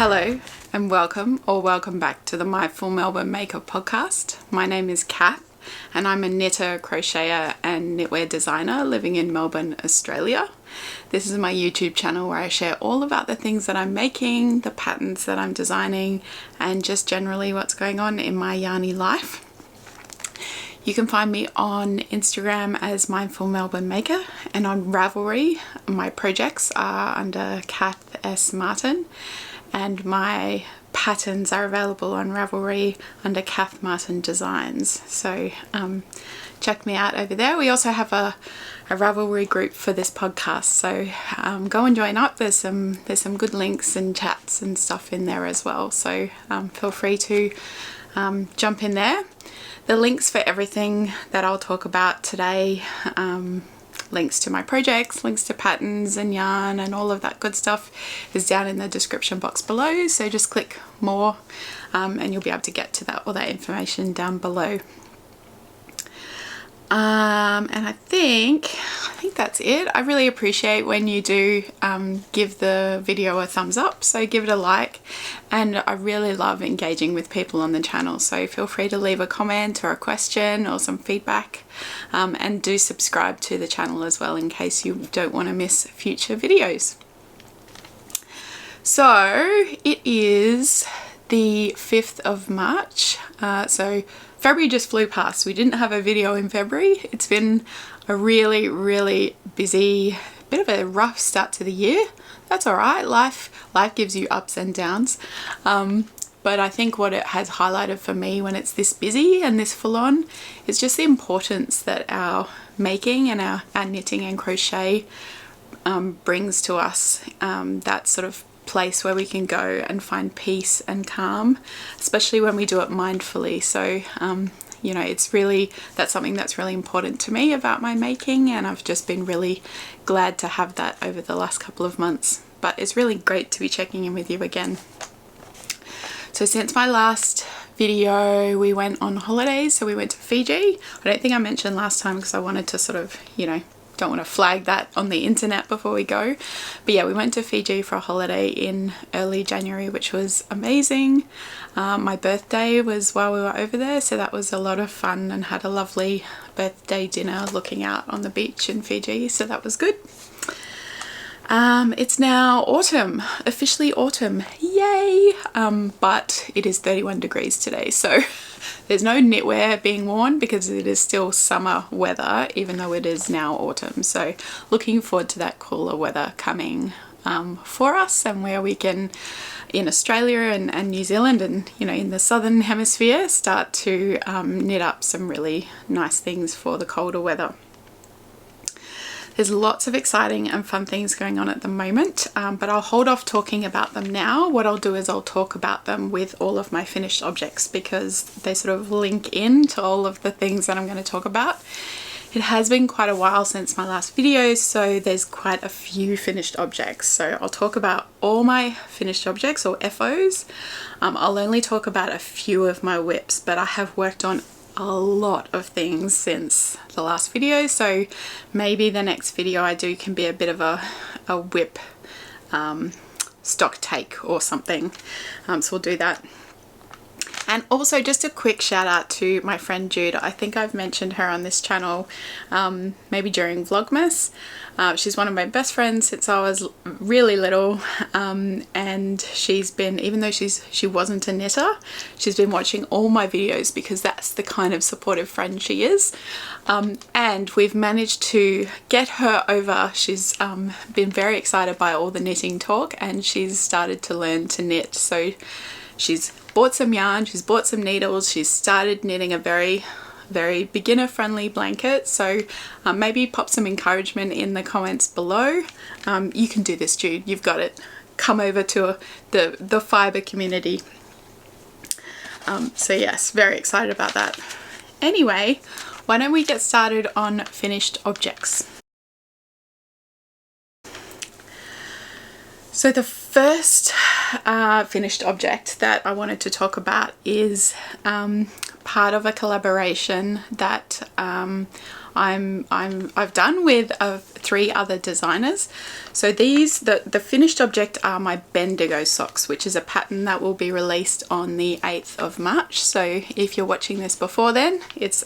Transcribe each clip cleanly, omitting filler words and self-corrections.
Hello and welcome back to the My Full Melbourne Makeup podcast. My name is Kath and I'm a knitter, crocheter and knitwear designer living in Melbourne, Australia. This is my YouTube channel where I share all about the things that I'm making, the patterns that I'm designing, and just generally what's going on in my yarny life. You can find me on Instagram as Mindful Melbourne Maker, and on Ravelry my projects are under kathsmartin, and my patterns are available on Ravelry under kathsmartin designs. So check me out over there. We also have a Ravelry group for this podcast, so go and join up. There's some good links and chats and stuff in there as well, so feel free to jump in there. The links for everything that I'll talk about today, links to my projects, links to patterns and yarn and all of that good stuff is down in the description box below, so just click more and you'll be able to get to all that information down below. And I think that's it. I really appreciate when you do give the video a thumbs up, so give it a like, and I really love engaging with people on the channel, so feel free to leave a comment or a question or some feedback, and do subscribe to the channel as well in case you don't want to miss future videos. So it is the 5th of March, so February just flew past. We didn't have a video in February. It's been a really busy, bit of a rough start to the year. That's all right. Life gives you ups and downs. But I think what it has highlighted for me when it's this busy and this full on is just the importance that our making and our knitting and crochet brings to us. That sort of place where we can go and find peace and calm, especially when we do it mindfully. So you know, that's something that's really important to me about my making, and I've just been really glad to have that over the last couple of months. But it's really great to be checking in with you again. So since my last video we went on holidays, so we went to Fiji. I don't think I mentioned last time because I wanted to sort of, you know, don't want to flag that on the internet before we go, but yeah, we went to Fiji for a holiday in early January, which was amazing. My birthday was while we were over there, so that was a lot of fun, and had a lovely birthday dinner looking out on the beach in Fiji, so that was good. It's now autumn, officially autumn, yay! But it is 31 degrees today, so there's no knitwear being worn because it is still summer weather, even though it is now autumn. So looking forward to that cooler weather coming for us, and where we can, in Australia and New Zealand and, you know, in the southern hemisphere, start to knit up some really nice things for the colder weather. There's lots of exciting and fun things going on at the moment, but I'll hold off talking about them now. What I'll do is I'll talk about them with all of my finished objects, because they sort of link in to all of the things that I'm going to talk about. It has been quite a while since my last video, so there's quite a few finished objects. So I'll talk about all my finished objects, or FOs. I'll only talk about a few of my whips, but I have worked on a lot of things since the last video, so maybe the next video I do can be a bit of a whip stock take or something, so we'll do that. And also just a quick shout out to my friend Jude. I think I've mentioned her on this channel maybe during Vlogmas. She's one of my best friends since I was really little, and she's been, even though she wasn't a knitter, she's been watching all my videos because that's the kind of supportive friend she is. And we've managed to get her over. She's been very excited by all the knitting talk, and she's started to learn to knit. So she's bought some yarn, she's bought some needles, she's started knitting a very beginner friendly blanket. So maybe pop some encouragement in the comments below. You can do this, Jude, you've got it. Come over to the fibre community. So yes, very excited about that. Anyway, why don't we get started on finished objects. So the first finished object that I wanted to talk about is part of a collaboration that I've done with 3 other designers. So these, the finished object are my Bendigo socks, which is a pattern that will be released on the 8th of March. So if you're watching this before then, it's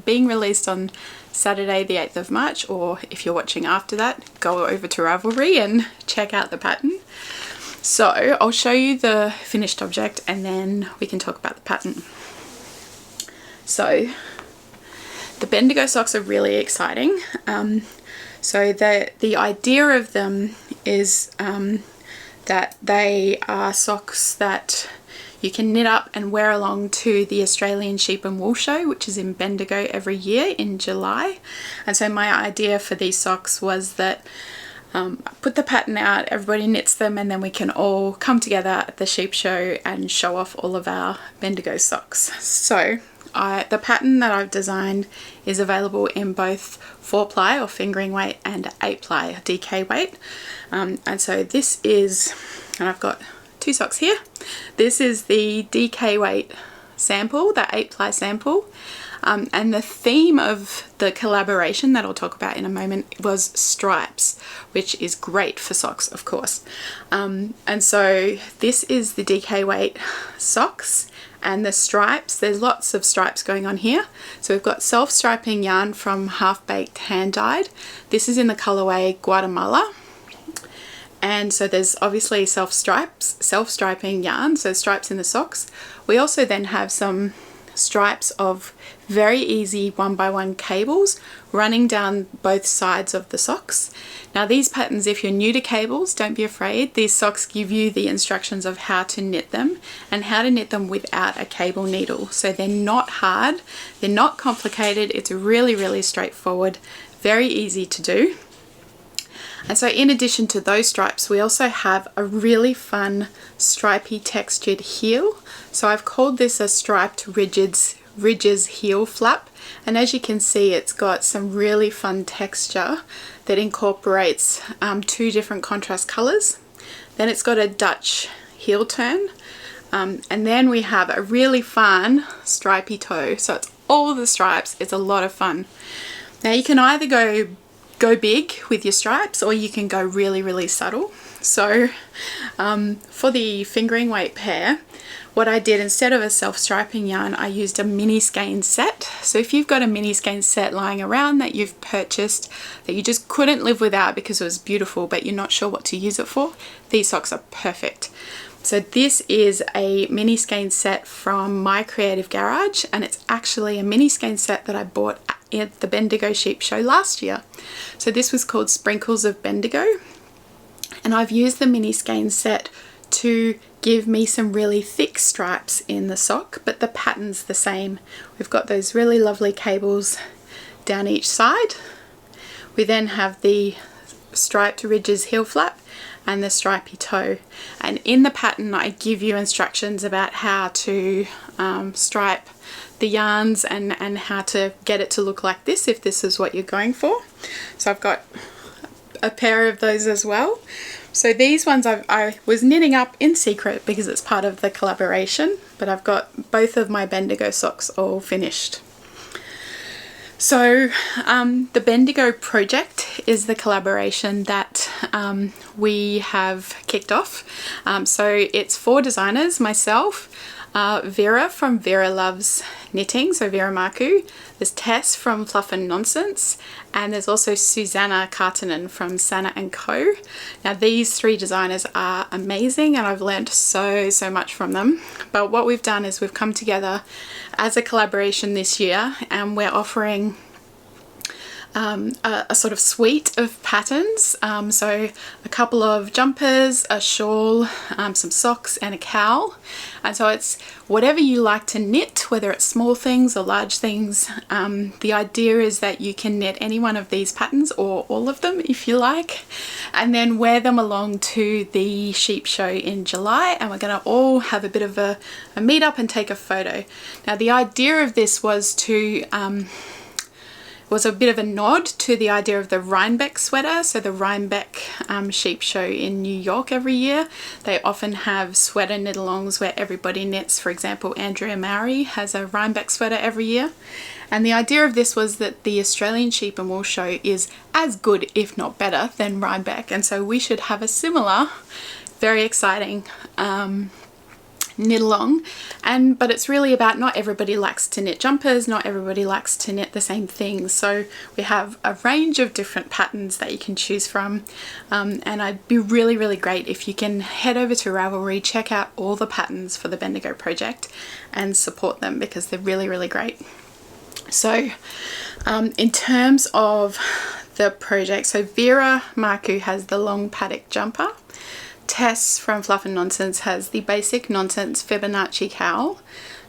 being released on Saturday the 8th of March, or if you're watching after that, go over to Ravelry and check out the pattern. So I'll show you the finished object and then we can talk about the pattern. So the Bendigo socks are really exciting. So the idea of them is that they are socks that you can knit up and wear along to the Australian Sheep and Wool Show, which is in Bendigo every year in July. And so my idea for these socks was that put the pattern out, everybody knits them, and then we can all come together at the sheep show and show off all of our Bendigo socks. So the pattern that I've designed is available in both 4-ply or fingering weight and 8-ply DK weight. And so this is, and I've got 2 socks here. This is the DK weight sample, the 8-ply sample. And the theme of the collaboration that I'll talk about in a moment was stripes, which is great for socks, of course. And so this is the DK weight socks, and the stripes, there's lots of stripes going on here. So we've got self-striping yarn from Halfbaked Hand Dyed. This is in the colorway Guatamala. And so there's obviously self-striping yarn, so stripes in the socks. We also then have some stripes of very easy 1x1 cables running down both sides of the socks. Now these patterns, if you're new to cables, don't be afraid. These socks give you the instructions of how to knit them and how to knit them without a cable needle. So they're not hard, they're not complicated, it's really, really straightforward, very easy to do. And so in addition to those stripes, we also have a really fun stripy textured heel. So I've called this a striped ridges heel flap. And as you can see, it's got some really fun texture that incorporates 2 different contrast colors. Then it's got a Dutch heel turn. And then we have a really fun stripy toe. So it's all the stripes. It's a lot of fun. Now you can either go big with your stripes, or you can go really, really subtle. So for the fingering weight pair, what I did, instead of a self-striping yarn, I used a mini skein set. So if you've got a mini skein set lying around that you've purchased that you just couldn't live without because it was beautiful but you're not sure what to use it for, these socks are perfect. So this is a mini skein set from My Creative Garage, and it's actually a mini skein set that I bought at the Bendigo Sheep Show last year. So this was called Sprinkles of Bendigo, and I've used the mini skein set to give me some really thick stripes in the sock, but the pattern's the same. We've got those really lovely cables down each side. We then have the striped ridges heel flap and the stripy toe, and in the pattern I give you instructions about how to stripe the yarns and how to get it to look like this if this is what you're going for. So I've got a pair of those as well. So these ones I was knitting up in secret because it's part of the collaboration, but I've got both of my Bendigo socks all finished. So the Bendigo Project is the collaboration that we have kicked off. So it's 4 designers, myself, Vera from Vera Loves Knitting, so Vera Marku, there's Tess from Fluff and Nonsense, and there's also Susanna Kartinen from Sana & Co. Now these 3 designers are amazing and I've learned so much from them. But what we've done is we've come together as a collaboration this year, and we're offering a sort of suite of patterns. So a couple of jumpers, a shawl, some socks and a cowl. And so it's whatever you like to knit, whether it's small things or large things. The idea is that you can knit any one of these patterns or all of them if you like, and then wear them along to the sheep show in July, and we're going to all have a bit of a meet up and take a photo. Now the idea of this was to was a bit of a nod to the idea of the Rhinebeck sweater. So the Rhinebeck sheep show in New York every year, they often have sweater knit-alongs where everybody knits. For example, Andrea Mowry has a Rhinebeck sweater every year. And the idea of this was that the Australian Sheep and Wool Show is as good, if not better, than Rhinebeck. And so we should have a similar, very exciting knit along. But it's really about, not everybody likes to knit jumpers, not everybody likes to knit the same things. So we have a range of different patterns that you can choose from. And I'd be really, really great if you can head over to Ravelry, check out all the patterns for the Bendigo Project and support them, because they're really, really great. So in terms of the project, so Vera Marku has the long paddock jumper. Tess from Fluff and Nonsense has the basic Nonsense Fibonacci cowl.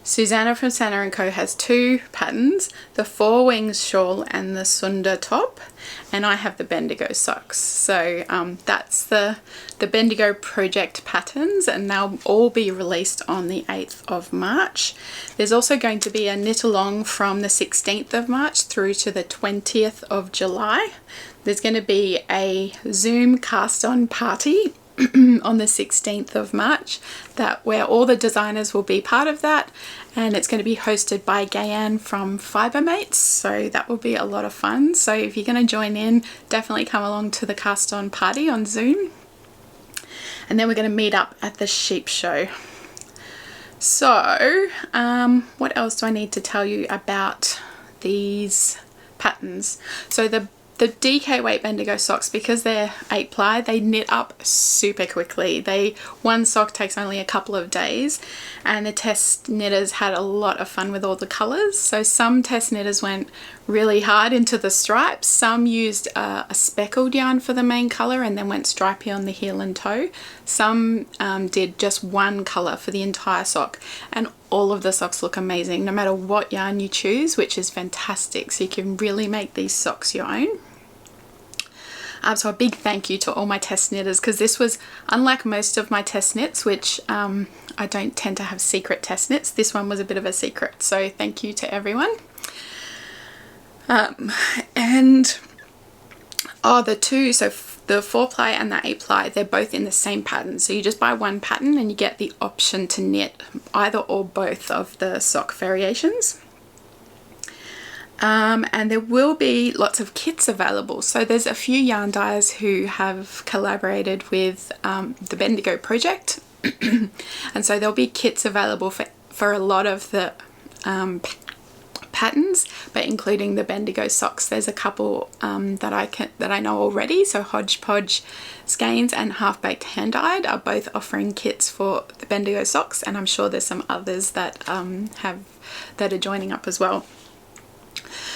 Susanna from Santa & Co has 2 patterns, the 4 Wings shawl and the Sunda top, and I have the Bendigo socks. So that's the Bendigo Project patterns, and they'll all be released on the 8th of March. There's also going to be a knit along from the 16th of March through to the 20th of July. There's going to be a Zoom cast on party on the 16th of March, where all the designers will be part of that, and it's going to be hosted by Gayanne from Fibermates, so that will be a lot of fun. So if you're going to join in, definitely come along to the cast on party on Zoom, and then we're going to meet up at the sheep show. So what else do I need to tell you about these patterns? So the DK weight Bendigo socks, because they're 8 ply, they knit up super quickly. One sock takes only a couple of days, and the test knitters had a lot of fun with all the colours. So some test knitters went really hard into the stripes, some used a speckled yarn for the main colour and then went stripy on the heel and toe. Some did just one colour for the entire sock, and all of the socks look amazing no matter what yarn you choose, which is fantastic. So you can really make these socks your own. So a big thank you to all my test knitters, because this was, unlike most of my test knits, which I don't tend to have secret test knits, this one was a bit of a secret. So thank you to everyone. The 2, so the 4 ply and the 8 ply, they're both in the same pattern. So you just buy one pattern and you get the option to knit either or both of the sock variations. And there will be lots of kits available. So there's a few yarn dyers who have collaborated with the Bendigo Project, and so there'll be kits available for a lot of the patterns, but including the Bendigo socks. There's a couple that I know already. So Hodgepodge Skeins and Halfbaked Hand Dyed are both offering kits for the Bendigo socks, and I'm sure there's some others that are joining up as well.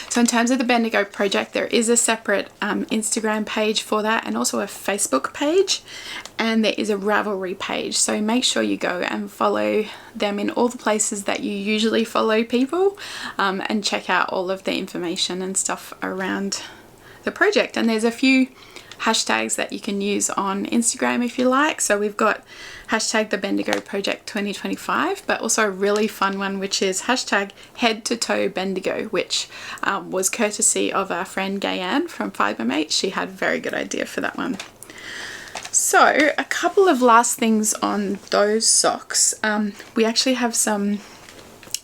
So in terms of the Bendigo Project, there is a separate Instagram page for that, and also a Facebook page, and there is a Ravelry page. So make sure you go and follow them in all the places that you usually follow people, and check out all of the information and stuff around the project. And there's a few hashtags that you can use on Instagram if you like. So we've got hashtag the Bendigo Project 2025, but also a really fun one, which is hashtag head to toe Bendigo, which was courtesy of our friend Gayanne from Fibermates. She had a very good idea for that one. So a couple of last things on those socks. We actually have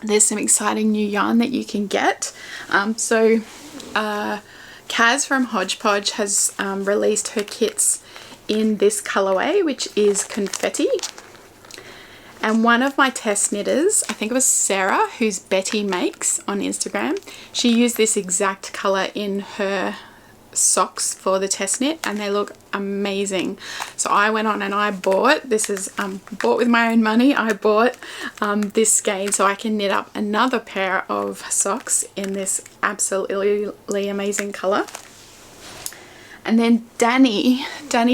there's some exciting new yarn that you can get. Kaz from Hodgepodge has released her kits in this colorway, which is confetti. And one of my test knitters, I think it was Sarah, who's Betty Makes on Instagram, she used this exact color in her socks for the test knit, and they look amazing. So I went on and I bought, this is bought with my own money, I bought this skein so I can knit up another pair of socks in this absolutely amazing color. And then Danny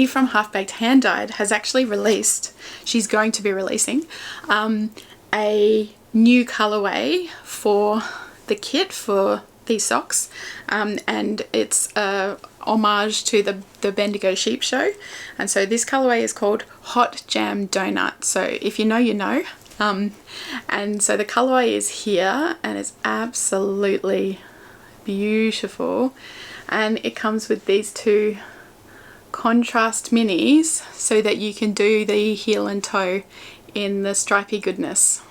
from Half-Baked Hand Dyed has actually released, she's going to be releasing a new colorway for the kit for these socks, and it's a homage to the Bendigo Sheep Show. And so this colorway is called Hot Jam Donut. So if you know, you know. And so the colorway is here, and it's absolutely beautiful. And it comes with these two contrast minis so that you can do the heel and toe in the stripy goodness.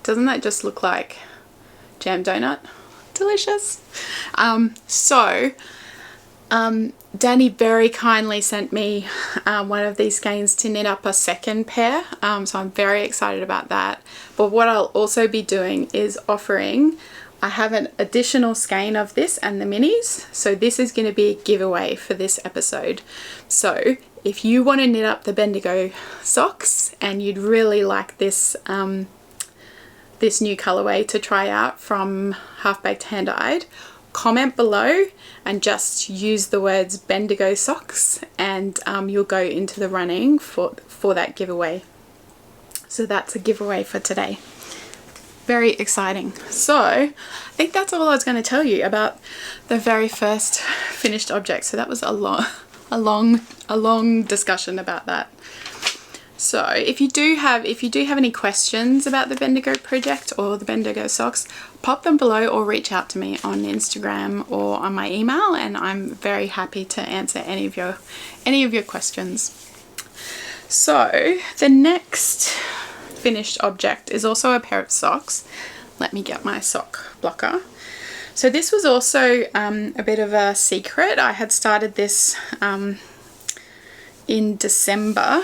Doesn't that just look like jam donut? Delicious. Danny very kindly sent me one of these skeins to knit up a second pair, so I'm very excited about that. But what I'll also be doing is offering, I have an additional skein of this and the minis, so this is going to be a giveaway for this episode. So if you want to knit up the Bendigo socks and you'd really like this this new colorway to try out from Half-Baked Hand-Dyed, comment below and just use the words Bendigo socks, and you'll go into the running for that giveaway. So that's a giveaway for today. Very exciting. So I think that's all I was going to tell you about the very first finished object. So that was a long discussion about that. So if you do have any questions about the Bendigo project or the Bendigo socks, pop them below or reach out to me on Instagram or on my email, and I'm very happy to answer any of your questions. So the next finished object is also a pair of socks. Let me get my sock blocker. So this was also a bit of a secret. I had started this in December.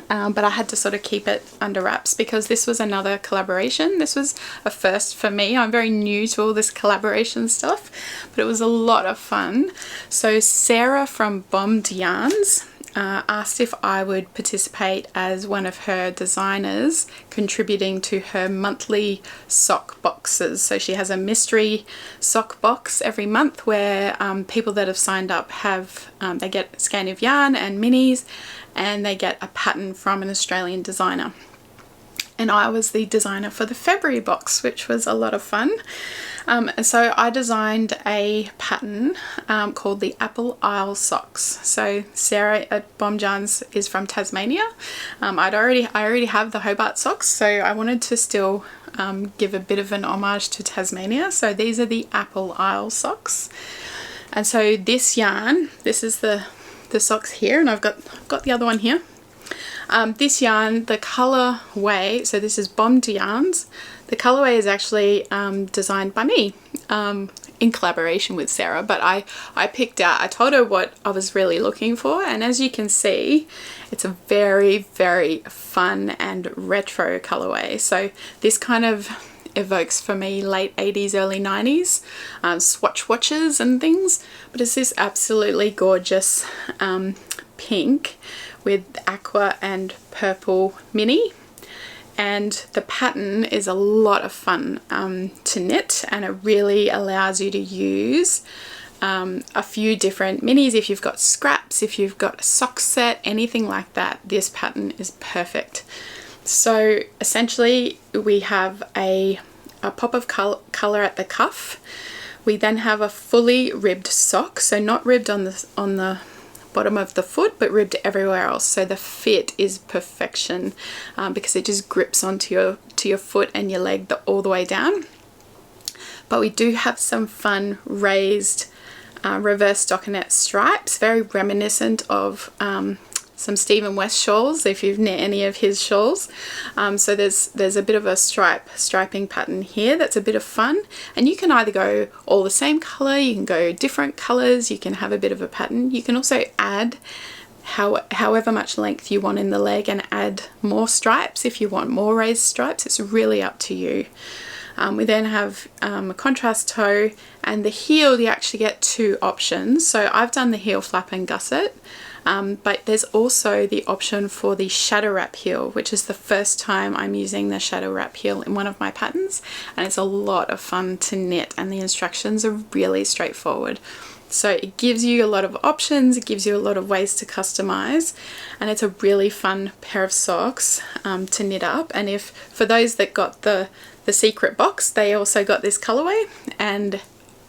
But I had to sort of keep it under wraps because this was another collaboration. This was a first for me. I'm very new to all this collaboration stuff, but it was a lot of fun. So Sarah from Bombed Yarns asked if I would participate as one of her designers, contributing to her monthly sock boxes. So she has a mystery sock box every month where people that have signed up have, they get a skein of yarn and minis, and they get a pattern from an Australian designer. And I was the designer for the February box, which was a lot of fun. So I designed a pattern called the Apple Isle Socks. So Sarah at Bombed Yarns is from Tasmania. I already have the Hobart socks, so I wanted to still give a bit of an homage to Tasmania. So these are the Apple Isle socks. And so this yarn, this is the socks here, and I've got the other one here. This yarn, the colorway, so this is Bombed Yarns. The colorway is actually designed by me in collaboration with Sarah, but I picked out, I told her what I was really looking for, and as you can see, it's a very, very fun and retro colorway. So this kind of evokes for me late 80s, early 90s swatch watches and things, but it's this absolutely gorgeous pink with aqua and purple mini, and the pattern is a lot of fun to knit, and it really allows you to use a few different minis. If you've got scraps, if you've got a sock set, anything like that, this pattern is perfect. So essentially we have a pop of color at the cuff. We then have a fully ribbed sock, so not ribbed on the bottom of the foot, but ribbed everywhere else. So the fit is perfection because it just grips onto your foot and your leg all the way down. But we do have some fun raised reverse stockinette stripes, very reminiscent of some Stephen West shawls, if you've knit any of his shawls. So there's a bit of a striping pattern here that's a bit of fun, and you can either go all the same color, you can go different colors, you can have a bit of a pattern. You can also add however much length you want in the leg and add more stripes if you want more raised stripes. It's really up to you. We then have a contrast toe, and the heel, you actually get two options. So I've done the heel flap and gusset, but there's also the option for the shadow wrap heel, which is the first time I'm using the shadow wrap heel in one of my patterns, and it's a lot of fun to knit, and the instructions are really straightforward. So it gives you a lot of options, it gives you a lot of ways to customize, and it's a really fun pair of socks to knit up. And if for those that got the secret box, they also got this colorway, and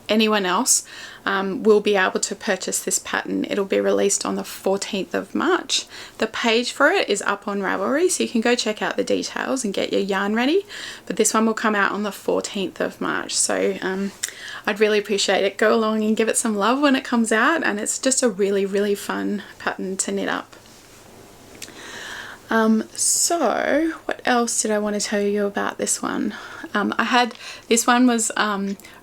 anyone else will be able to purchase this pattern. It'll be released on the 14th of March. The page for it is up on Ravelry, so you can go check out the details and get your yarn ready, but this one will come out on the 14th of March, so I'd really appreciate it. Go along and give it some love when it comes out, and it's just a really fun pattern to knit up. So what else did I want to tell you about this one? This one was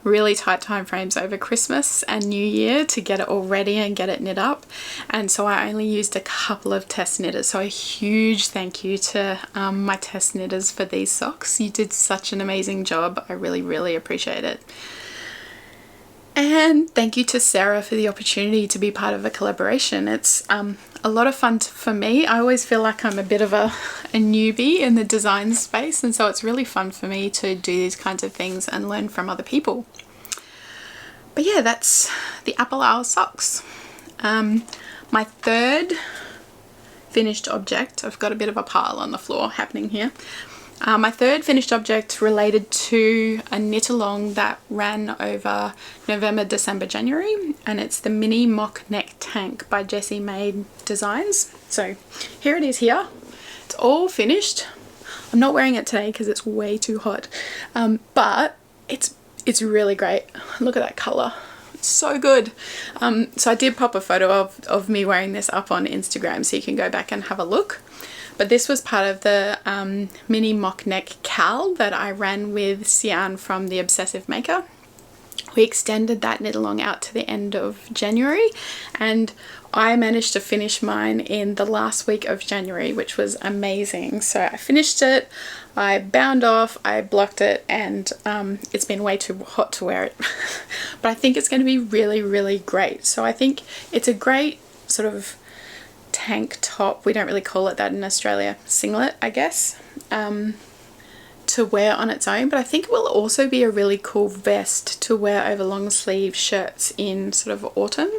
really tight time frames over Christmas and New Year to get it all ready and get it knit up, and so I only used a couple of test knitters, so a huge thank you to my test knitters for these socks. You did such an amazing job. I really appreciate it. And thank you to Sarah for the opportunity to be part of a collaboration. It's a lot of fun for me. I always feel like I'm a bit of a newbie in the design space, and so it's really fun for me to do these kinds of things and learn from other people. But yeah, that's the Apple Owl socks. My third finished object, I've got a bit of a pile on the floor happening here. My third finished object related to a knit along that ran over November, December, January, and it's the mini mock neck tank by Jessie Maid Designs. So here it is here. It's all finished. I'm not wearing it today because it's way too hot, but it's really great. Look at that colour. It's so good. So I did pop a photo of me wearing this up on Instagram, so you can go back and have a look. But this was part of the mini mock neck cowl that I ran with Sian from The Obsessive Maker. We extended that knit along out to the end of January, and I managed to finish mine in the last week of January, which was amazing. So I finished it, I bound off, I blocked it, and it's been way too hot to wear it. But I think it's going to be really great. So I think it's a great sort of tank top, we don't really call it that in Australia, singlet I guess, to wear on its own, but I think it will also be a really cool vest to wear over long sleeve shirts in sort of autumn.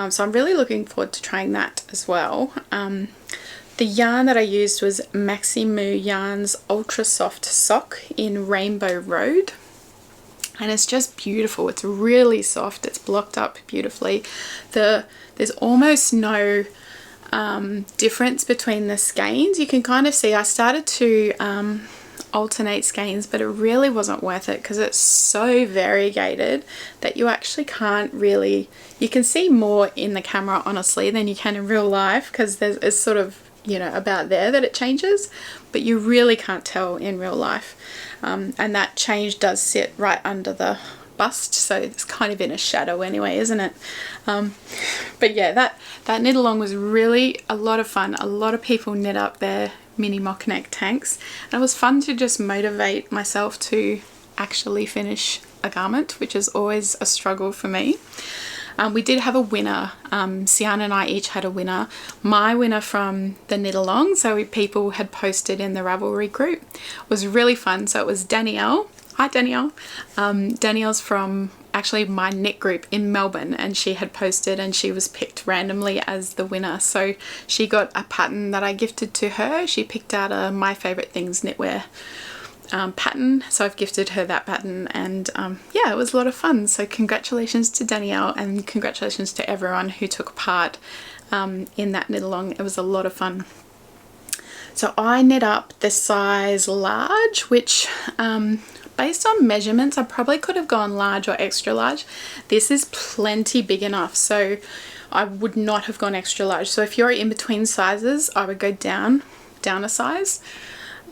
So I'm really looking forward to trying that as well. The yarn that I used was Maximoo Yarn's Ultra Soft Sock in Rainbow Road, and it's just beautiful. It's really soft, it's blocked up beautifully. There's almost no difference between the skeins. You can kind of see I started to alternate skeins, but it really wasn't worth it because it's so variegated that you actually can't really, you can see more in the camera honestly than you can in real life, because it's sort of, you know, about there that it changes, but you really can't tell in real life. And that change does sit right under the bust, so it's kind of in a shadow anyway, isn't it? But yeah, that knit along was really a lot of fun. A lot of people knit up their mini mock neck tanks, and it was fun to just motivate myself to actually finish a garment, which is always a struggle for me. We did have a winner. Sian and I each had a winner. My winner from the knit along, so people had posted in the Ravelry group, was really fun. So it was Danielle. Hi Danielle. Danielle's from actually my knit group in Melbourne, and she had posted and she was picked randomly as the winner. So she got a pattern that I gifted to her. She picked out a My Favorite Things knitwear pattern, so I've gifted her that pattern, and yeah, it was a lot of fun. So congratulations to Danielle, and congratulations to everyone who took part in that knit along. It was a lot of fun. So I knit up the size large, which based on measurements I probably could have gone large or extra large. This is plenty big enough, so I would not have gone extra large. So if you're in between sizes, I would go down a size.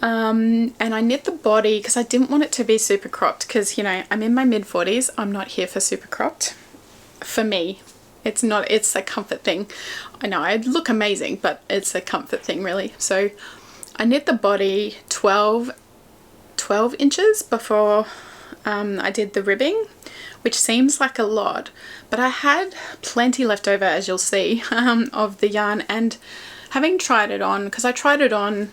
And I knit the body because I didn't want it to be super cropped, because, you know, I'm in my mid-40s. I'm not here for super cropped. For me, it's not, it's a comfort thing. I know I look amazing, but it's a comfort thing really. So I knit the body 12 inches before I did the ribbing, which seems like a lot, but I had plenty left over, as you'll see, of the yarn. And having tried it on, because I tried it on,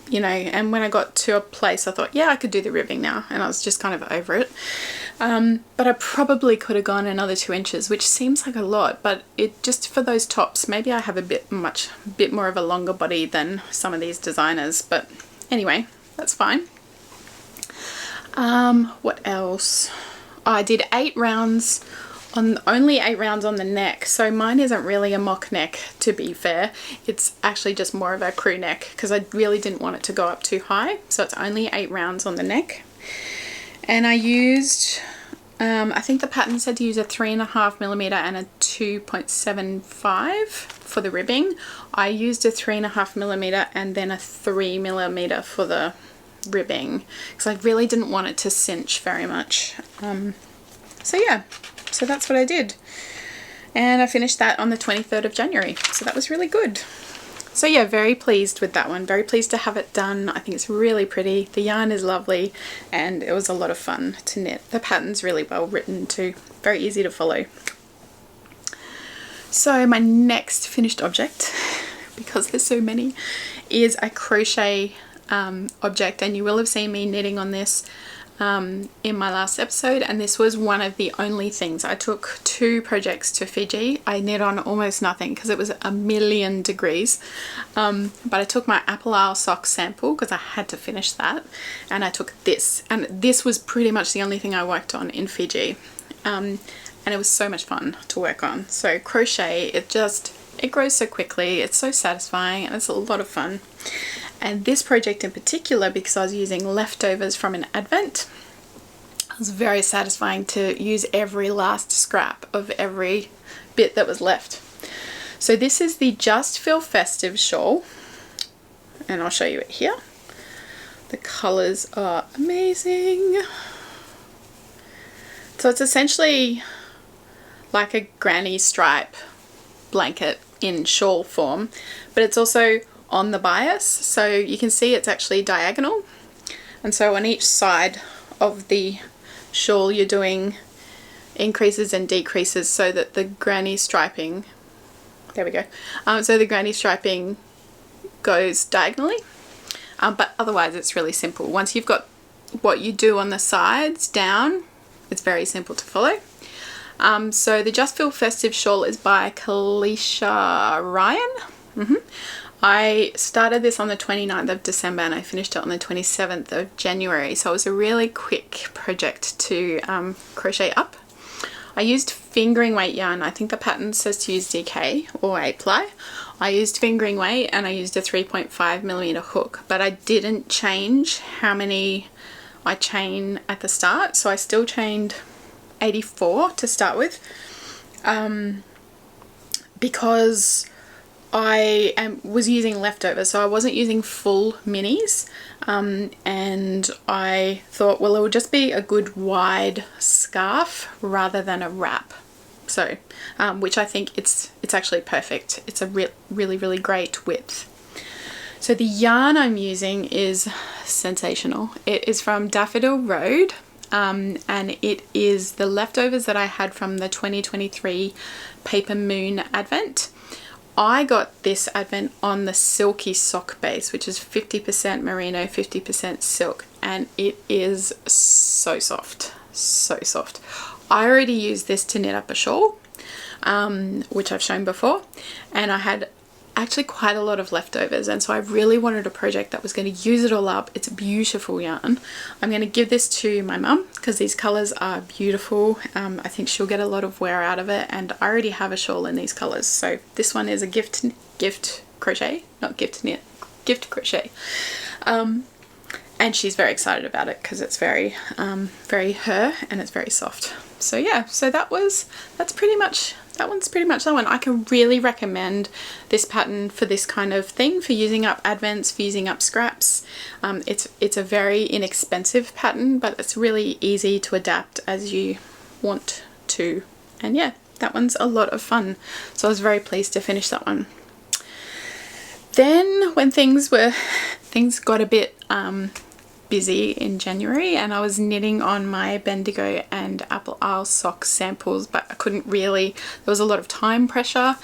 you know, and when I got to a place I thought, yeah, I could do the ribbing now, and I was just kind of over it. But I probably could have gone another 2 inches, which seems like a lot, but it just, for those tops, maybe I have a bit more of a longer body than some of these designers, but anyway, that's fine. What else? I did 8 rounds on, only 8 rounds on the neck, so mine isn't really a mock neck, to be fair. It's actually just more of a crew neck because I really didn't want it to go up too high, so it's only 8 rounds on the neck. And I used I think the pattern said to use a 3.5mm and a 2.75 for the ribbing. I used a 3.5mm and then a 3mm for the ribbing because I really didn't want it to cinch very much. So yeah, so that's what I did, and I finished that on the 23rd of January, so that was really good. So yeah, very pleased with that one, very pleased to have it done. I think it's really pretty, the yarn is lovely, and it was a lot of fun to knit. The pattern's really well written too, very easy to follow. So my next finished object, because there's so many, is a crochet object, and you will have seen me knitting on this in my last episode, and this was one of the only things. I took 2 projects to Fiji. I knit on almost nothing because it was a million degrees, but I took my apple isle sock sample because I had to finish that, and I took this, and this was pretty much the only thing I worked on in Fiji, and it was so much fun to work on. So crochet, it grows so quickly, it's so satisfying, and it's a lot of fun. And this project in particular, because I was using leftovers from an Avent, it was very satisfying to use every last scrap of every bit that was left. So this is the Just Feel Festive shawl, and I'll show you it here. The colours are amazing. So it's essentially like a granny stripe blanket in shawl form, but it's also on the bias, so you can see it's actually diagonal, and so on each side of the shawl you're doing increases and decreases so that the granny striping, there we go, so the granny striping goes diagonally, but otherwise it's really simple. Once you've got what you do on the sides down, it's very simple to follow. So the Just Feel Festive shawl is by Kalisha Ryan. I started this on the 29th of December and I finished it on the 27th of January, so it was a really quick project to crochet up. I used fingering weight yarn. I think the pattern says to use DK or 8-ply. I used fingering weight and I used a 3.5mm hook, but I didn't change how many I chain at the start, so I still chained 84 to start with, because I was using leftovers, so I wasn't using full minis, and I thought, well, it would just be a good wide scarf rather than a wrap, so which I think it's actually perfect. It's a really great width. So the yarn I'm using is sensational. It is from Daffodil Road, and it is the leftovers that I had from the 2023 Paper Moon Advent. I got this Advent on the silky sock base, which is 50% merino, 50% silk, and it is so soft, so soft. I already used this to knit up a shawl, which I've shown before, and I had actually quite a lot of leftovers, and so I really wanted a project that was going to use it all up. It's a beautiful yarn. I'm going to give this to my mum because these colours are beautiful. I think she'll get a lot of wear out of it, and I already have a shawl in these colours, so this one is a gift crochet, not gift knit, gift crochet, and she's very excited about it because it's very her, and it's very soft. So yeah, so that's pretty much, that one's pretty much that one. I can really recommend this pattern for this kind of thing, for using up advents, for using up scraps. It's a very inexpensive pattern, but it's really easy to adapt as you want to. And yeah, that one's a lot of fun. So I was very pleased to finish that one. Then when things got a bit busy in January, and I was knitting on my Bendigo and Apple Isle sock samples, but I couldn't really, there was a lot of time pressure,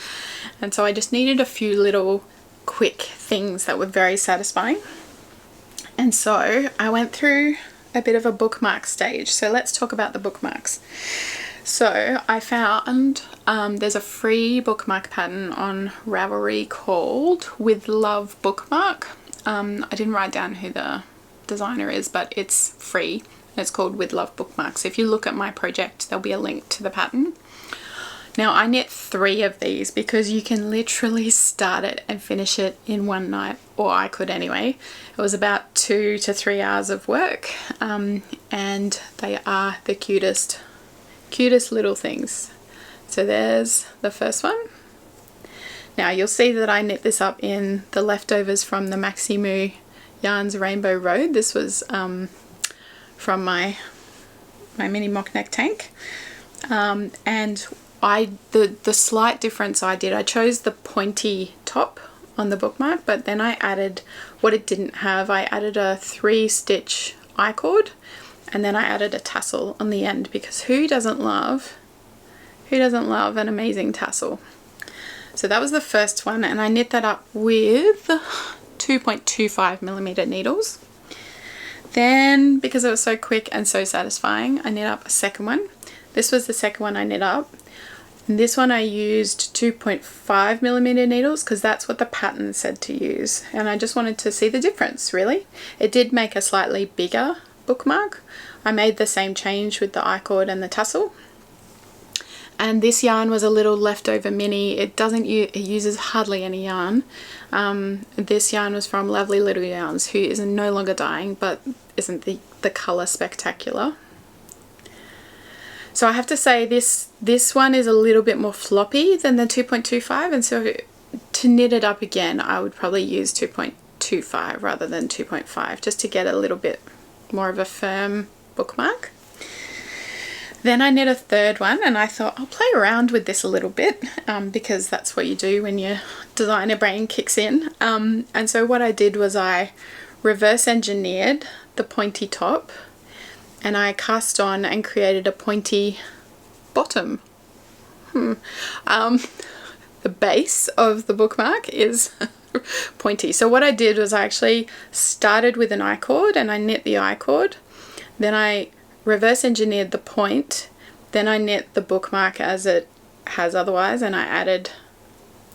and so I just needed a few little quick things that were very satisfying, and so I went through a bit of a bookmark stage. So let's talk about the bookmarks. So I found there's a free bookmark pattern on Ravelry called With Love Bookmark. I didn't write down who the designer is, but it's free, It's called With Love Bookmarks. If you look at my project, there'll be a link to the pattern. Now I knit 3 of these because you can literally start it and finish it in one night, or I could anyway. It was about 2 to 3 hours of work, and they are the cutest little things. So there's the first one. Now you'll see that I knit this up in the leftovers from the Maximoo Yarns Rainbow Road. This was from my mini mock neck tank, and the slight difference I chose the pointy top on the bookmark, but then I added what it didn't have. I added a 3-stitch I-cord, and then I added a tassel on the end, because who doesn't love an amazing tassel? So that was the first one, and I knit that up with 2.25mm needles. Then, because it was so quick and so satisfying, I knit up a second one. This was the second one I knit up. And this one I used 2.5mm needles because that's what the pattern said to use. And I just wanted to see the difference, really. It did make a slightly bigger bookmark. I made the same change with the I-cord and the tassel. And this yarn was a little leftover mini. It uses hardly any yarn. This yarn was from Lovely Little Yarns, who is no longer dyeing, but isn't the colour spectacular. So I have to say this one is a little bit more floppy than the 2.25, and so to knit it up again I would probably use 2.25 rather than 2.5, just to get a little bit more of a firm bookmark. Then I knit a third one, and I thought I'll play around with this a little bit, because that's what you do when your designer brain kicks in. And so what I did was I reverse engineered the pointy top, and I cast on and created a pointy bottom. The base of the bookmark is pointy. So what I did was I actually started with an I-cord, and I knit the I-cord. Then I reverse engineered the point. Then I knit the bookmark as it has otherwise, and I added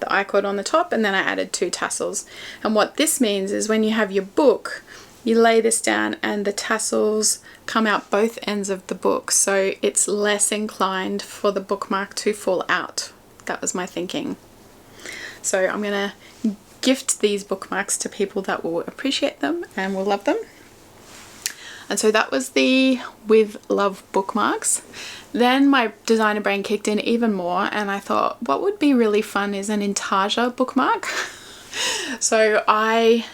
the I-cord on the top, and then I added 2 tassels. And what this means is when you have your book, you lay this down and the tassels come out both ends of the book, so it's less inclined for the bookmark to fall out. That was my thinking. So I'm gonna gift these bookmarks to people that will appreciate them and will love them. And so that was the With Love bookmarks. Then my designer brain kicked in even more, and I thought what would be really fun is an intarsia bookmark. So I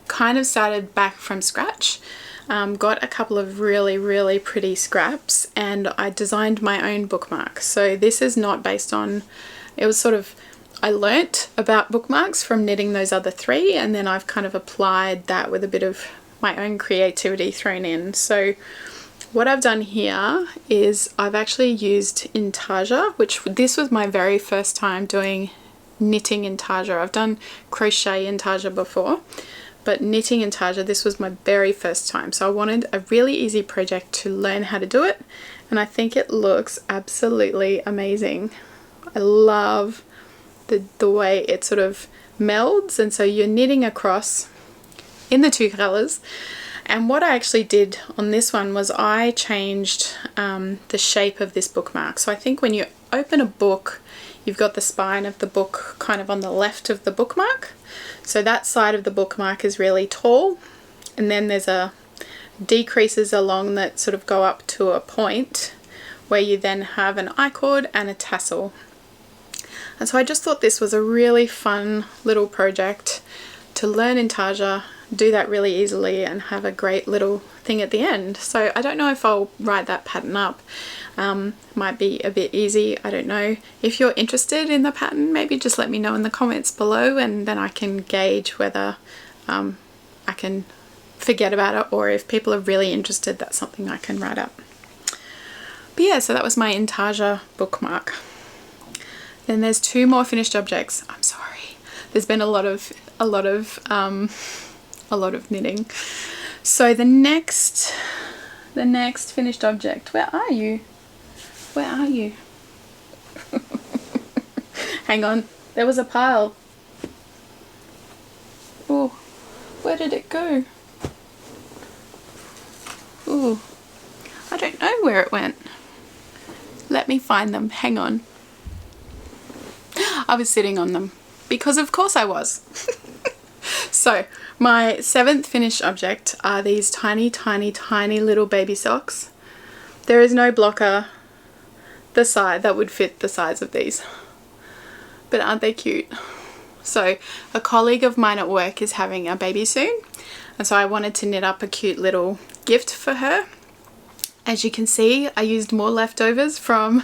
kind of started back from scratch, got a couple of really pretty scraps, and I designed my own bookmark. So this is not based on, it was sort of, I learnt about bookmarks from knitting those other 3, and then I've kind of applied that with a bit of my own creativity thrown in. So what I've done here is I've actually used intarsia, which this was my very first time doing knitting intarsia. I've done crochet intarsia before, but knitting intarsia, this was my very first time. So I wanted a really easy project to learn how to do it, and I think it looks absolutely amazing. I love the way it sort of melds, and so you're knitting across in the 2 colours. And what I actually did on this one was I changed the shape of this bookmark. So I think when you open a book, you've got the spine of the book kind of on the left of the bookmark. So that side of the bookmark is really tall, and then there's a decreases along that sort of go up to a point where you then have an I-cord and a tassel. And so I just thought this was a really fun little project to learn intarsia, do that really easily, and have a great little thing at the end. So I don't know if I'll write that pattern up. Might be a bit easy, I don't know. If you're interested in the pattern, maybe just let me know in the comments below, and then I can gauge whether I can forget about it, or if people are really interested, that's something I can write up. But yeah, so that was my intarsia bookmark. Then there's 2 more finished objects. I'm sorry, there's been a lot of knitting. So the next finished object, where are you? Where are you? Hang on, there was a pile. Oh, where did it go? Oh, know where it went. Let me find them. Hang on. I was sitting on them because of course I was. So my 7th finished object are these tiny, tiny, tiny little baby socks. There is no blocker the size that would fit the size of these, but aren't they cute? So a colleague of mine at work is having a baby soon, and so I wanted to knit up a cute little gift for her. As you can see, I used more leftovers from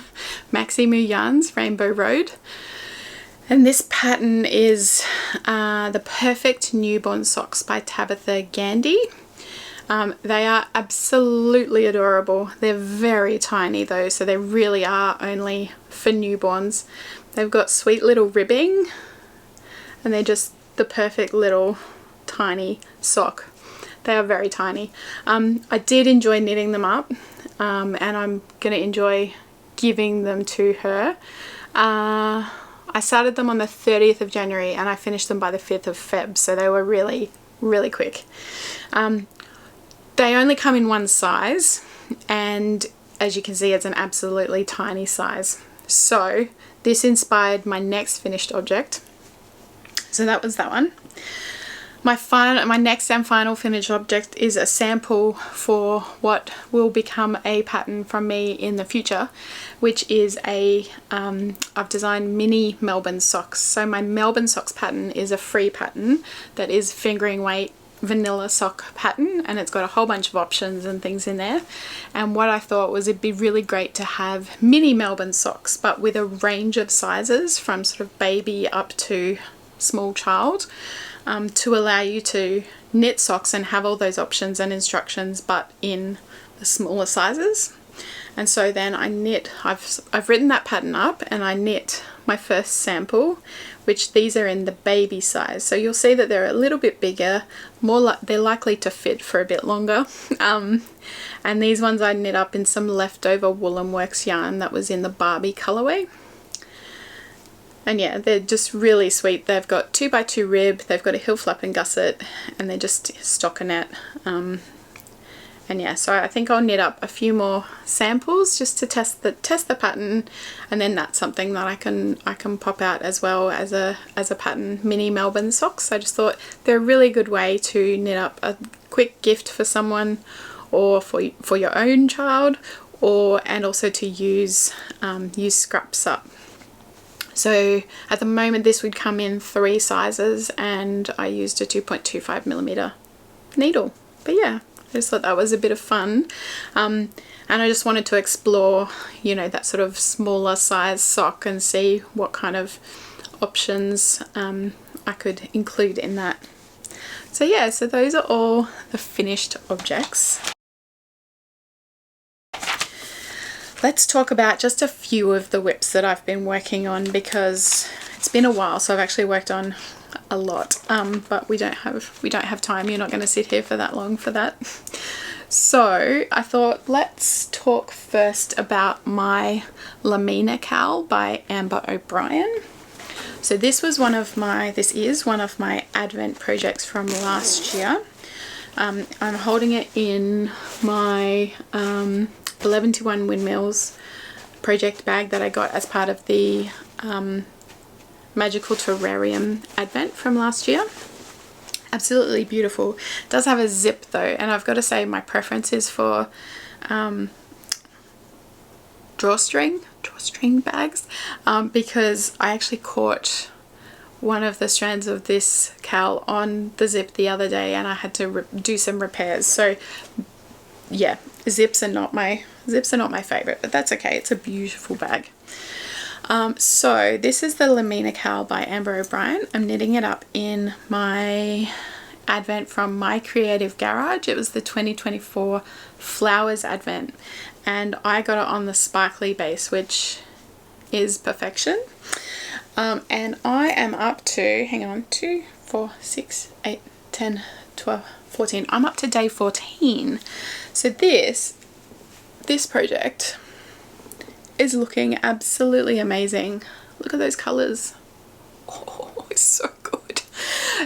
Maximoo yarns, Rainbow Road. And this pattern is the Perfect Newborn Socks by Tabitha Gandy. They are absolutely adorable. They're very tiny though, so they really are only for newborns. They've got sweet little ribbing, and they're just the perfect little tiny sock. They are very tiny. I did enjoy knitting them up, and I'm going to enjoy giving them to her. I started them on the 30th of January and I finished them by the 5th of Feb, so they were really, really quick. They only come in one size, and as you can see, it's an absolutely tiny size. So this inspired my next finished object. So that was that one. My next and final finished object is a sample for what will become a pattern from me in the future, which is I've designed mini Melbourne socks. So my Melbourne socks pattern is a free pattern that is fingering weight vanilla sock pattern, and it's got a whole bunch of options and things in there. And what I thought was it'd be really great to have mini Melbourne socks, but with a range of sizes from sort of baby up to small child, to allow you to knit socks and have all those options and instructions, but in the smaller sizes. And so then I've written that pattern up, and I knit my first sample, which these are in the baby size. So you'll see that they're a little bit bigger, they're likely to fit for a bit longer. And these ones I knit up in some leftover Woollen Works yarn that was in the Barbie colorway. And yeah, they're just really sweet. They've got 2x2 rib, they've got a heel flap and gusset, and they're just stockinette. And yeah, so I think I'll knit up a few more samples just to test the pattern, and then that's something that I can pop out as well as a pattern, mini Melbourne socks. I just thought they're a really good way to knit up a quick gift for someone, or for your own child, and also to use scraps up. So at the moment this would come in 3 sizes, and I used a 2.25mm needle. But yeah, I just thought that was a bit of fun, and I just wanted to explore, you know, that sort of smaller size sock and see what kind of options I could include in that. So yeah, so those are all the finished objects. Let's talk about just a few of the whips that I've been working on, because it's been a while, so I've actually worked on a lot, but we don't have time. You're not going to sit here for that long for that. So I thought let's talk first about my Lamina cowl by Amber O'Brien. So this is one of my Avent projects from last year. I'm holding it in my 11:1 Windmills project bag that I got as part of the Magical Terrarium Advent from last year. Absolutely beautiful. It does have a zip though, and I've got to say my preference is for drawstring bags, because I actually caught one of the strands of this cowl on the zip the other day, and I had to do some repairs. So yeah, zips are not my favorite, but that's okay. It's a beautiful bag. So this is the Lamina cowl by Amber O'Brien. I'm knitting it up in my Advent from My Creative Garage. It was the 2024 Flowers Advent, and I got it on the sparkly base, which is perfection. And I am up to, hang on, 2, 4, 6, 8, 10, 12, 14. I'm up to day 14. So this project is looking absolutely amazing. Look at those colors. Oh, it's so good.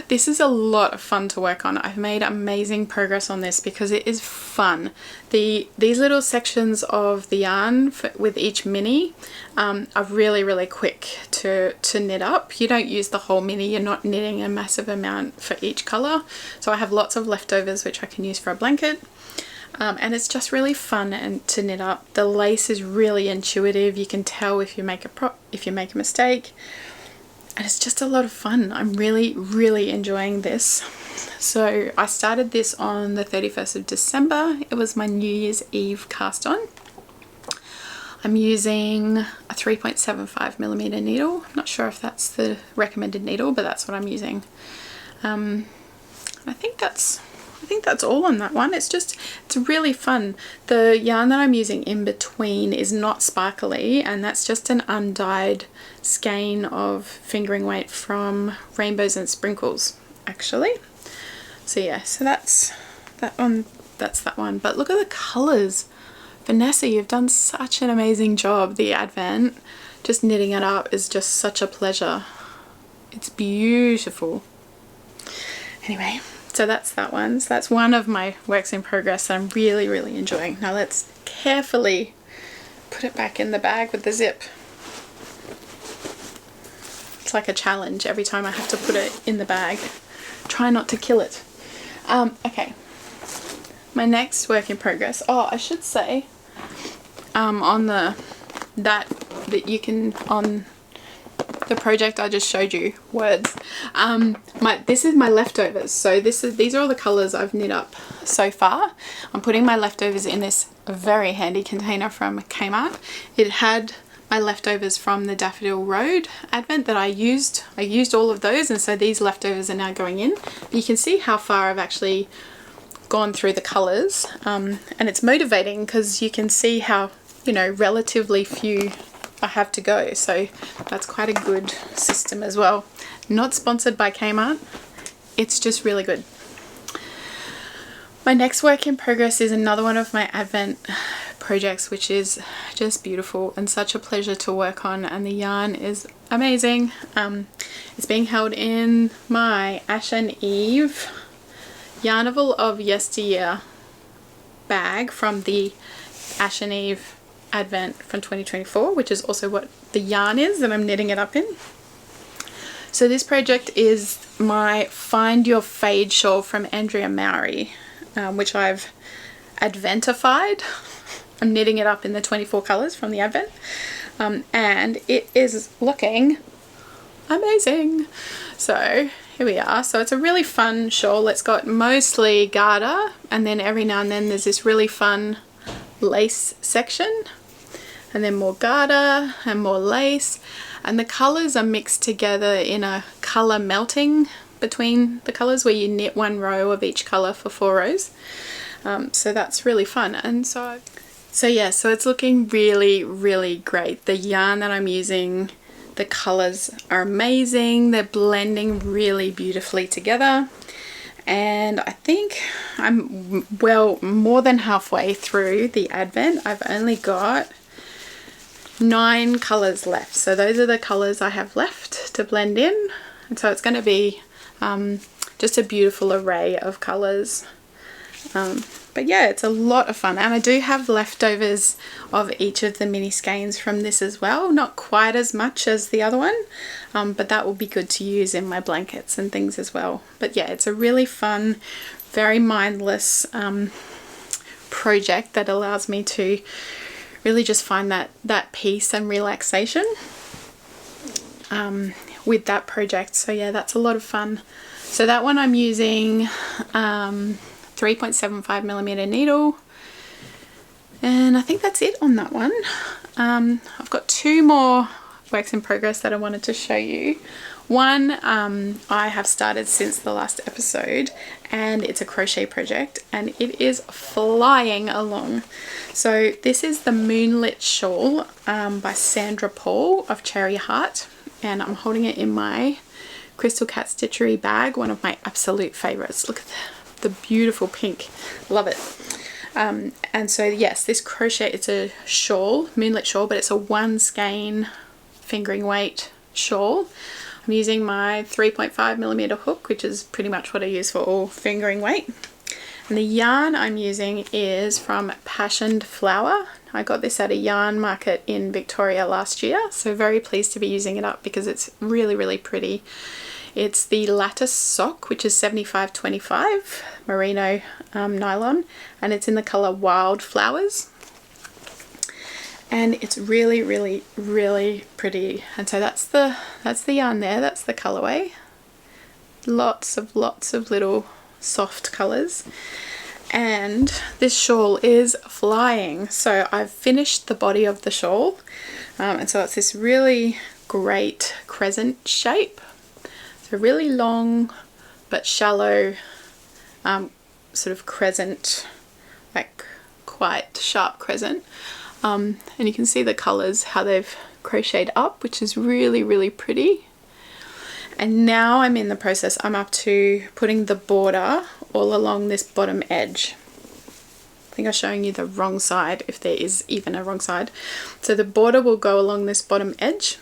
This is a lot of fun to work on. I've made amazing progress on this because it is fun. These little sections of the yarn with each mini are really quick to knit up. You don't use the whole mini, you're not knitting a massive amount for each colour. So I have lots of leftovers which I can use for a blanket. And it's just really fun to knit up. The lace is really intuitive. You can tell if you make a mistake. And it's just a lot of fun. I'm really enjoying this. So I started this on the 31st of December. It was my New Year's Eve cast on. I'm using a 3.75mm needle. I'm not sure if that's the recommended needle, but that's what I'm using. I think that's all on that one. It's really fun. The yarn that I'm using in between is not sparkly, and that's just an undyed skein of fingering weight from Rainbows and Sprinkles, actually. So yeah, so that's that one. But look at the colours. Vanessa, you've done such an amazing job. The Avent, just knitting it up is just such a pleasure. It's beautiful. Anyway, so that's that one. So that's one of my works in progress that I'm really enjoying. Now let's carefully put it back in the bag with the zip. It's like a challenge every time I have to put it in the bag. Try not to kill it. Okay. My next work in progress. Oh, I should say, on the project I just showed you, words. This is my leftovers. So these are all the colours I've knit up so far. I'm putting my leftovers in this very handy container from Kmart. It had my leftovers from the Daffodil Road Advent that I used. I used all of those, and so these leftovers are now going in. But you can see how far I've actually gone through the colours, and it's motivating because you can see how, you know, relatively few I have to go. So that's quite a good system as well. Not sponsored by Kmart, it's just really good. My next work in progress is another one of my Avent projects, which is just beautiful and such a pleasure to work on, and the yarn is amazing. It's being held in my Ash and Eve Yarnival of Yesteryear bag from the Ash and Eve Advent from 2024, which is also what the yarn is that I'm knitting it up in. So this project is my Find Your Fade shawl from Andrea Mowry, which I've adventified. I'm knitting it up in the 24 colours from the Avent, and it is looking amazing. So here we are. So it's a really fun shawl. It's got mostly garter, and then every now and then there's this really fun lace section, and then more garter and more lace, and the colours are mixed together in a colour melting between the colours where you knit one row of each colour for 4 rows. So that's really fun. And so yeah, so it's looking really great. The yarn that I'm using, the colours are amazing. They're blending really beautifully together. And I think I'm more than halfway through the Advent. I've only got 9 colours left. So those are the colours I have left to blend in. And so it's going to be just a beautiful array of colours. But yeah, it's a lot of fun, and I do have leftovers of each of the mini skeins from this as well. Not quite as much as the other one, but that will be good to use in my blankets and things as well. But yeah, it's a really fun, very mindless project that allows me to really just find that peace and relaxation with that project. So yeah, that's a lot of fun. So that one I'm using 3.75mm needle, and I think that's it on that one. I've got 2 more works in progress that I wanted to show you. One I have started since the last episode, and it's a crochet project, and it is flying along. So this is the Moonlit Shawl by Sandra Paul of Cherry Heart, and I'm holding it in my Crystal Cat Stitchery bag, one of my absolute favorites. Look at the beautiful pink, love it. And so yes, this crochet, it's a shawl, Moonlit Shawl, but it's a 1 skein fingering weight shawl. I'm using my 3.5mm hook, which is pretty much what I use for all fingering weight. And the yarn I'm using is from Passioned Flower. I got this at a yarn market in Victoria last year, so very pleased to be using it up because it's really, really pretty. It's the Lattice Sock, which is 75/25 merino nylon, and it's in the colour Wildflowers. And it's really, really, really pretty. And so that's the yarn there. That's the colourway. Lots of little soft colours. And this shawl is flying. So I've finished the body of the shawl, and so it's this really great crescent shape. So really long but shallow sort of crescent, like quite sharp crescent. And you can see the colours, how they've crocheted up, which is really, really pretty. And now I'm in the process, I'm up to putting the border all along this bottom edge. I think I'm showing you the wrong side, if there is even a wrong side. So the border will go along this bottom edge,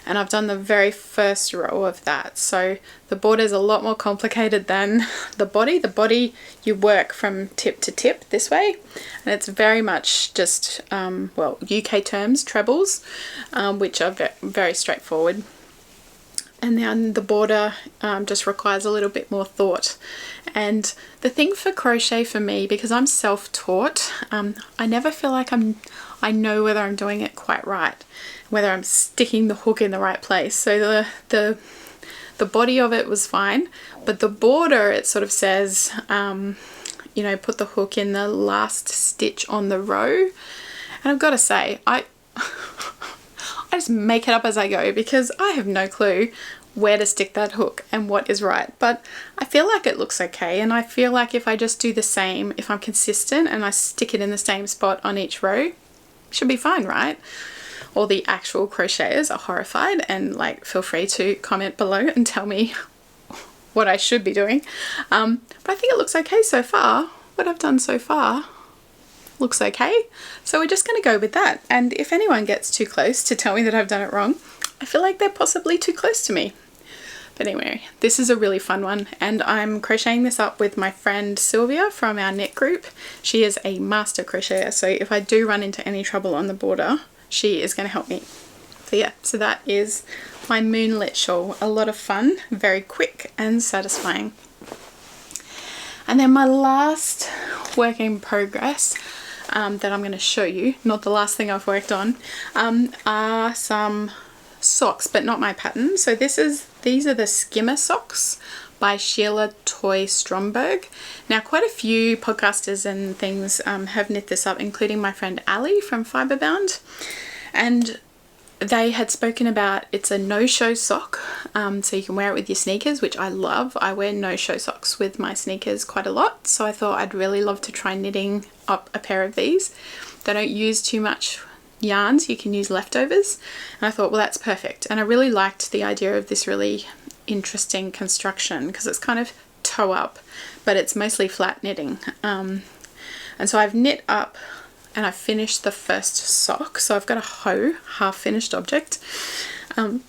and I've done the very first row of that. So the border is a lot more complicated than the body. The body you work from tip to tip this way, and it's very much just, well, UK terms, trebles, which are very straightforward. And then the border just requires a little bit more thought. And the thing for crochet for me, because I'm self-taught, I never feel like I know whether I'm doing it quite right, whether I'm sticking the hook in the right place. So the body of it was fine, but the border, it sort of says, you know, put the hook in the last stitch on the row. And I've got to say, I just make it up as I go because I have no clue where to stick that hook and what is right. But I feel like it looks okay, and I feel like if I just do the same, if I'm consistent and I stick it in the same spot on each row, should be fine, right? All the actual crocheters are horrified, and like feel free to comment below and tell me what I should be doing. But I think it looks okay so far. What I've done so far looks okay, so we're just going to go with that. And if anyone gets too close to tell me that I've done it wrong, I feel like they're possibly too close to me. But anyway, this is a really fun one, and I'm crocheting this up with my friend Sylvia from our knit group. She is a master crocheter, so if I do run into any trouble on the border, she is going to help me. So yeah, so that is my moonlit shawl. A lot of fun, very quick and satisfying. And then my last work in progress that I'm going to show you, not the last thing I've worked on, are some socks, but not my pattern. So these are the Skimmer socks by Sheila Toy Stromberg. Now quite a few podcasters and things have knit this up, including my friend Ali from Fiberbound, and they had spoken about it's a no-show sock, so you can wear it with your sneakers, which I love. I wear no-show socks with my sneakers quite a lot, so I thought I'd really love to try knitting up a pair of these. They don't use too much yarns, you can use leftovers, and I thought, well, that's perfect. And I really liked the idea of this really interesting construction because it's kind of toe up, but it's mostly flat knitting. And so I've knit up and I've finished the first sock, so I've got a hoe, half finished object, and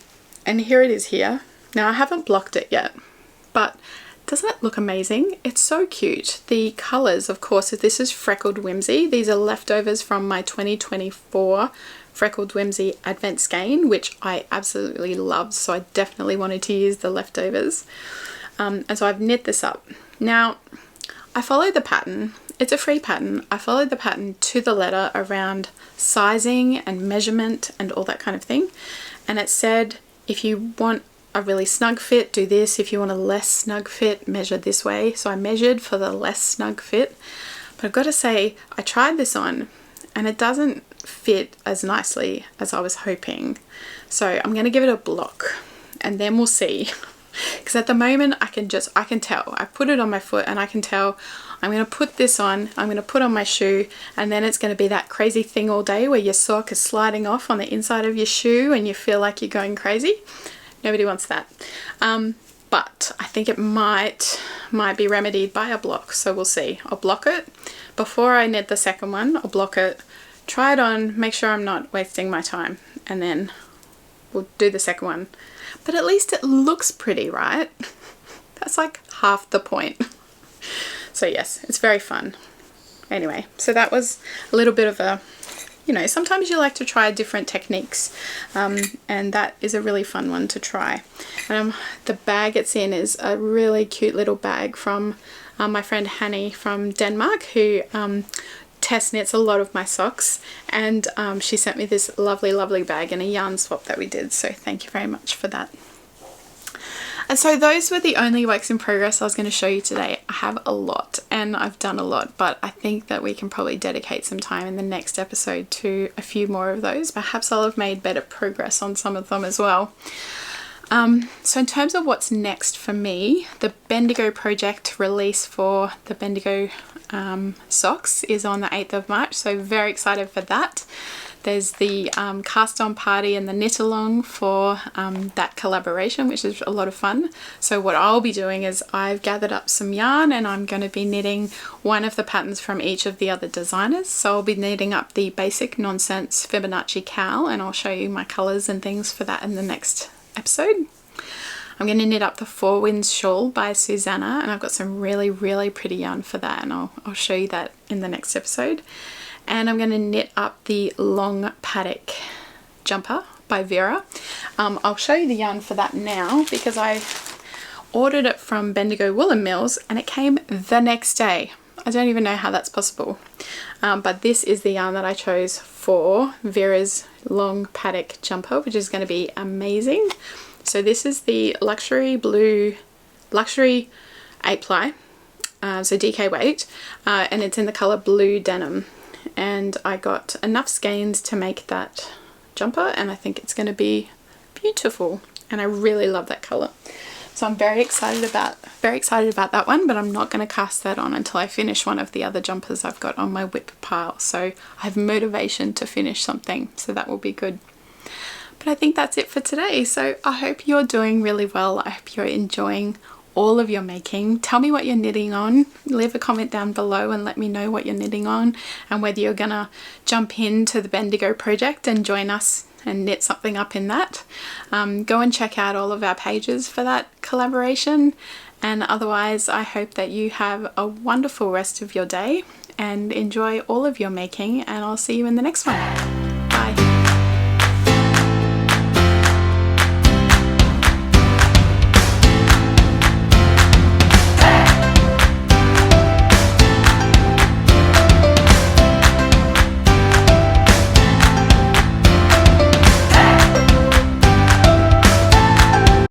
here it is here. Now I haven't blocked it yet, but doesn't it look amazing? It's so cute. The colours, of course, this is Freckled Whimsy. These are leftovers from my 2024 Freckled Whimsy Advent Skein, which I absolutely love, so I definitely wanted to use the leftovers. And so I've knit this up. Now, I followed the pattern. It's a free pattern. I followed the pattern to the letter around sizing and measurement and all that kind of thing. And it said, if you want a really snug fit, do this. If you want a less snug fit, measure this way. So I measured for the less snug fit. But I've got to say, I tried this on and it doesn't fit as nicely as I was hoping. So I'm going to give it a block and then we'll see. Because at the moment I can tell. I put it on my foot and I can tell I'm going to put this on, I'm going to put on my shoe, and then it's going to be that crazy thing all day where your sock is sliding off on the inside of your shoe and you feel like you're going crazy. Nobody wants that. But I think it might be remedied by a block, so we'll see. I'll block it. Before I knit the second one, I'll block it, try it on, make sure I'm not wasting my time, and then we'll do the second one. but at least it looks pretty, right? That's like half the point. So yes, it's very fun. Anyway, so that was a little bit of a, you know, sometimes you like to try different techniques, and that is a really fun one to try. The bag it's in is a really cute little bag from my friend Hanny from Denmark, who test knits a lot of my socks, and she sent me this lovely bag in a yarn swap that we did, so thank you very much for that. And so those were the only works in progress I was going to show you today. I have a lot and I've done a lot, but I think that we can probably dedicate some time in the next episode to a few more of those. Perhaps I'll have made better progress on some of them as well. So in terms of what's next for me, the Bendigo Project release for the Bendigo socks is on the 8th of March, so very excited for that. There's the cast on party and the knit along for that collaboration, which is a lot of fun. So what I'll be doing is I've gathered up some yarn and I'm going to be knitting one of the patterns from each of the other designers. So I'll be knitting up the basic nonsense Fibonacci cowl, and I'll show you my colours and things for that in the next episode. I'm going to knit up the Four Winds Shawl by Susanna, and I've got some really pretty yarn for that, and I'll show you that in the next episode. And I'm going to knit up the Long Paddock jumper by Vera. I'll show you the yarn for that now because I ordered it from Bendigo Woolen Mills and it came the next day. I don't even know how that's possible. But this is the yarn that I chose for Vera's Long Paddock jumper, which is going to be amazing. So this is the Luxury 8-ply, so DK weight, and it's in the colour Blue Denim. And I got enough skeins to make that jumper, and I think it's going to be beautiful, and I really love that colour. So I'm very excited about that one, but I'm not going to cast that on until I finish one of the other jumpers I've got on my whip pile. So I have motivation to finish something, so that will be good. But I think that's it for today. So I hope you're doing really well. I hope you're enjoying all of your making. Tell me what you're knitting on. Leave a comment down below and let me know what you're knitting on and whether you're gonna jump into the Bendigo Project and join us and knit something up in that. Go and check out all of our pages for that collaboration, and otherwise I hope that you have a wonderful rest of your day and enjoy all of your making, and I'll see you in the next one.